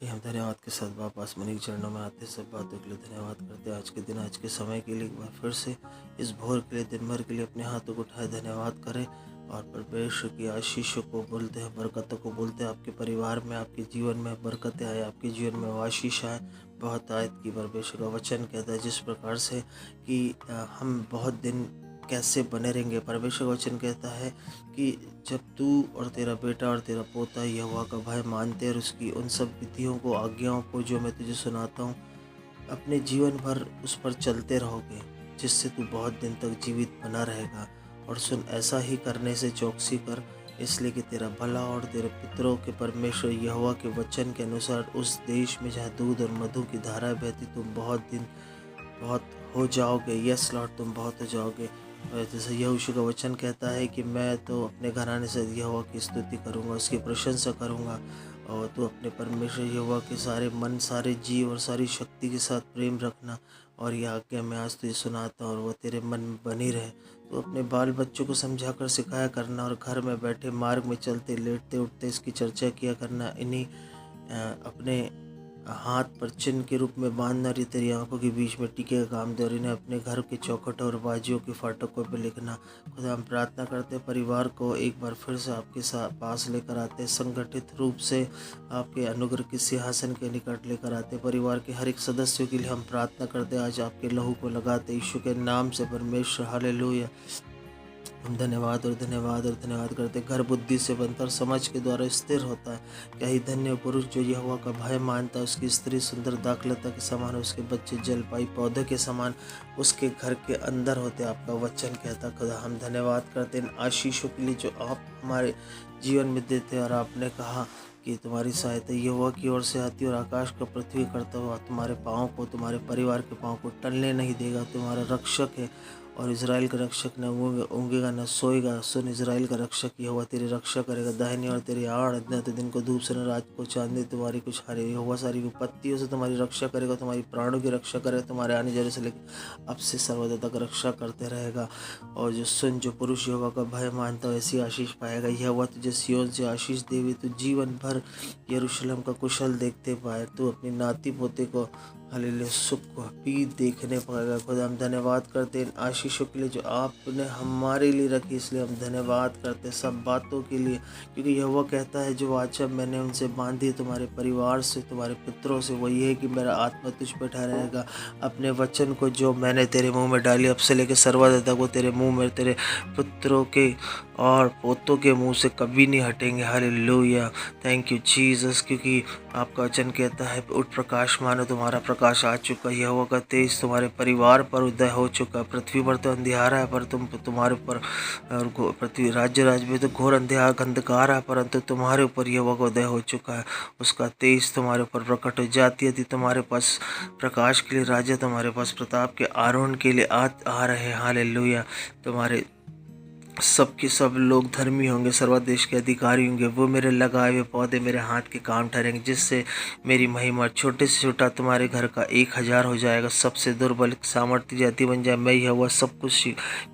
हम धन्यवाद के साथ वापस मनी के चरणों में आते सब बातों के लिए धन्यवाद करते हैं। आज के दिन, आज के समय के लिए एक बार फिर से इस भोर के लिए, दिन भर के लिए अपने हाथों को उठाए धन्यवाद करें और परमेश्वर की आशीषों को बोलते हैं, बरकतों को बोलते हैं। आपके परिवार में, आपके जीवन में बरकतें आए, आपके जीवन में आशीष आए। बहुत आयत की परमेश्वर का वचन कहता है जिस प्रकार से कि हम बहुत दिन कैसे बने रहेंगे। परमेश्वर का वचन कहता है कि जब तू और तेरा बेटा और तेरा पोता यहोवा का भय मानते और उसकी उन सब विधियों को, आज्ञाओं को जो मैं तुझे सुनाता हूँ, अपने जीवन भर उस पर चलते रहोगे, जिससे तू बहुत दिन तक जीवित बना रहेगा। और सुन, ऐसा ही करने से चौकसी कर, इसलिए कि तेरा भला और तेरे पितरों के परमेश्वर यहोवा के वचन के अनुसार उस देश में जहाँ दूध और मधु की धारा बहती, तुम बहुत हो जाओगे। यस लॉर्ड, तुम बहुत हो जाओगे। और जैसे यहोशू का वचन कहता है कि मैं तो अपने घराने से यहोवा की स्तुति करूँगा, उसकी प्रशंसा करूँगा। और तू अपने परमेश्वर यहोवा के सारे मन, सारे जीव और सारी शक्ति के साथ प्रेम रखना। और यह आज्ञा मैं आज तुझे सुनाता हूँ और वो तेरे मन में बनी रहे। तो अपने बाल बच्चों को समझा कर सिखाया करना और घर में बैठे, मार्ग में चलते, लेटते उठते इसकी चर्चा किया करना। इन्हीं अपने हाथ पर चिन्ह के रूप में बांधना, और तेरी आंखों के बीच में टीके का काम दे और इन्हें अपने घर के चौखट और बाजियों के फाटकों पर लिखना। खुदा, हम प्रार्थना करते परिवार को एक बार फिर से आपके साथ पास लेकर आते, संगठित रूप से आपके अनुग्रह के सिंहासन के निकट लेकर आते। परिवार के हर एक सदस्यों के लिए हम प्रार्थना करते, आज आपके लहू को लगाते यीशु के नाम से। परमेश्वर, हालेलुया, हम धन्यवाद और धन्यवाद और धन्यवाद करते। घर बुद्धि से बनकर समझ के द्वारा स्थिर होता है। क्या ही धन्य पुरुष जो यहोवा का भय मानता है। उसकी स्त्री सुंदर दाखलता के समान, उसके बच्चे जलपाई पौधे के समान उसके घर के अंदर होते। आपका वचन कहता खुदा, हम धन्यवाद करते इन आशीषों के लिए जो आप हमारे जीवन में देते। और आपने कहा कि तुम्हारी सहायता यहोवा की ओर से आती और आकाश का पृथ्वी करता हुआ तुम्हारे पाँव को, तुम्हारे परिवार के पाँव को टलने नहीं देगा। तुम्हारा रक्षक है और इज़राइल का रक्षक न ऊँगेगा न सोएगा। सुन, इज़राइल का रक्षक यहोवा तेरी रक्षा करेगा। दाहिनी और तेरी आड़, न तो दिन को धूप से न रात को चांदनी तुम्हारी कुछ हारे। यहोवा सारी विपत्तियों से तुम्हारी रक्षा करेगा, तुम्हारी प्राणों की रक्षा करेगा, तुम्हारे आने जाने से लेकर अब से सर्वदा तक रक्षा करते रहेगा। और जो पुरुष यहोवा का भय मानता है ऐसी आशीष पाएगा। यहोवा तुझे सिय्योन से आशीष देवे, तू जीवन भर यरूशलेम का कुशल देखते पाए। तू अपनी नाती पोते को हालेलुया सुख को भी देखने पाएगा। खुदा, हम धन्यवाद करते हैं इन आशीषों के लिए जो आपने हमारे लिए रखी, इसलिए हम धन्यवाद करते हैं सब बातों के लिए। क्योंकि यहोवा कहता है जो वाचा मैंने उनसे बांधी, तुम्हारे परिवार से, तुम्हारे पुत्रों से, वो ये है कि मेरा आत्मा तुझ पर ठहराएगा। अपने वचन को जो मैंने तेरे मुंह में डाली, अब से लेकर सर्वदा तक वो तेरे मुंह में, तेरे पुत्रों के और पोतों के मुंह से कभी नहीं हटेंगे। Hallelujah, thank you Jesus. क्योंकि आपका वचन कहता है उठ प्रकाश मानो, तुम्हारा प्रकाश आ चुका है। यहोवा का तेज तुम्हारे परिवार पर उदय हो चुका है। पृथ्वी पर तो अंधियारा है, पर तुम्हारे ऊपर पृथ्वी राज्य में तो घोर अंधकार है, परंतु तुम्हारे ऊपर यहोवा का उदय हो चुका है। उसका तेज तुम्हारे ऊपर प्रकट हो जाती है। तुम्हारे पास प्रकाश के लिए राजा, तुम्हारे पास प्रताप के आरोहण के लिए आ रहे हैं। हालेलुया, तुम्हारे सबके सब लोग धर्मी होंगे, सर्वदेश के अधिकारी होंगे। वो मेरे लगाए हुए पौधे, मेरे हाथ के काम ठहरेंगे, जिससे मेरी महिमा। छोटे से छोटा तुम्हारे घर का 1000 हो जाएगा, सबसे दुर्बल सामर्थ्य जाति बन जाए। मैं यहोवा सब कुछ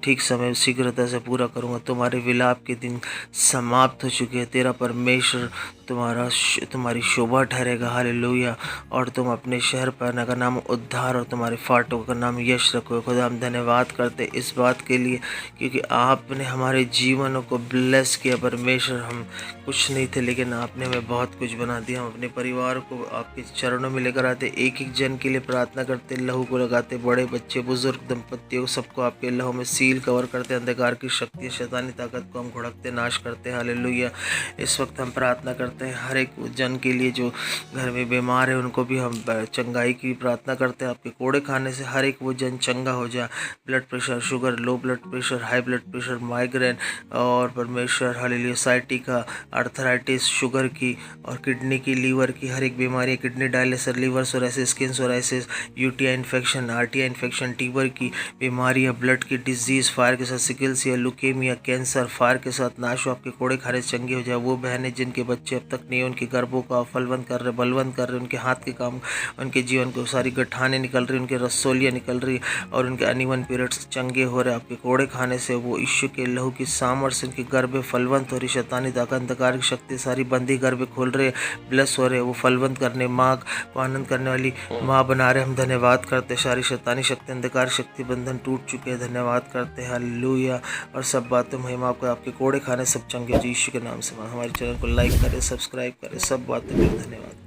ठीक समय शीघ्रता से पूरा करूँगा। तुम्हारे विलाप के दिन समाप्त हो चुके हैं। तेरा परमेश्वर तुम्हारी शोभा ठहरेगा। हालेलुया, और तुम अपने शहर पर का नाम उद्धार और तुम्हारे फाटकों का नाम यश रखो। खुदा, हम धन्यवाद करते इस बात के लिए क्योंकि आपने हमारे जीवनों को ब्लेस किया। परमेश्वर, हम कुछ नहीं थे लेकिन आपने हमें बहुत कुछ बना दिया। हम अपने परिवार को आपके चरणों में लेकर आते, एक एक जन के लिए प्रार्थना करते, लहू को लगाते, बड़े बच्चे बुजुर्ग दंपतियों सबको आपके लहू में सील कवर करते। अंधकार की शक्ति, शैतानी ताकत को हम घुड़कते, नाश करते। हालेलुया, इस वक्त हम प्रार्थना करते हैं हर एक जन के लिए जो घर में बीमार है, उनको भी हम चंगाई की प्रार्थना करते हैं। आपके कोड़े खाने से हर एक वो जन चंगा हो जाए। Blood pressure, sugar, low blood pressure, high blood pressure, migraine और परमेश्वर हालेलुया साइटिका, अर्थराइटिस, शुगर की और किडनी की, लीवर की हर एक बीमारी, kidney dialysis, liver psoriasis, skin psoriasis, UTI infection, RTI infection, टीबर की बीमारियाँ, ब्लड की डिजीज़, फायर के साथ सिकल्स या लुकेमिया, कैंसर, फायर के साथ नाश हो। आपके कोड़े खाने से चंगे हो जाए। वो बहनें जिनके बच्चे अब तक नहीं, उनके गर्भों का फलवंत कर रहे, बलवंत कर रहे, उनके हाथ के काम, उनके जीवन को सारी गठाने निकल रही, उनके रसोलियाँ निकल रही और उनके अनइवन पीरियड्स चंगे हो रहे। आपके कोड़े खाने से वो यीशु के लहू की सामर्थ्य इनके गर्भ फलवंत हो रही, शैतानी ताकत अंधकार की शक्ति सारी बंदी गर्भ खोल रहे, ब्लस हो रहे, वो फलवंत करने माँ को आनंद करने वाली माँ बना रहे। हम धन्यवाद करते हैं, सारी शैतानी शक्ति अंधकार शक्ति बंधन टूट चुके हैं, धन्यवाद करते हैं, हालेलुया। और सब बातों में महिमा आपको, आपके कोड़े खाने सब चंगे यीशु के नाम से। हमारे चैनल को लाइक करें, सब्सक्राइब करें, सब बातों में धन्यवाद।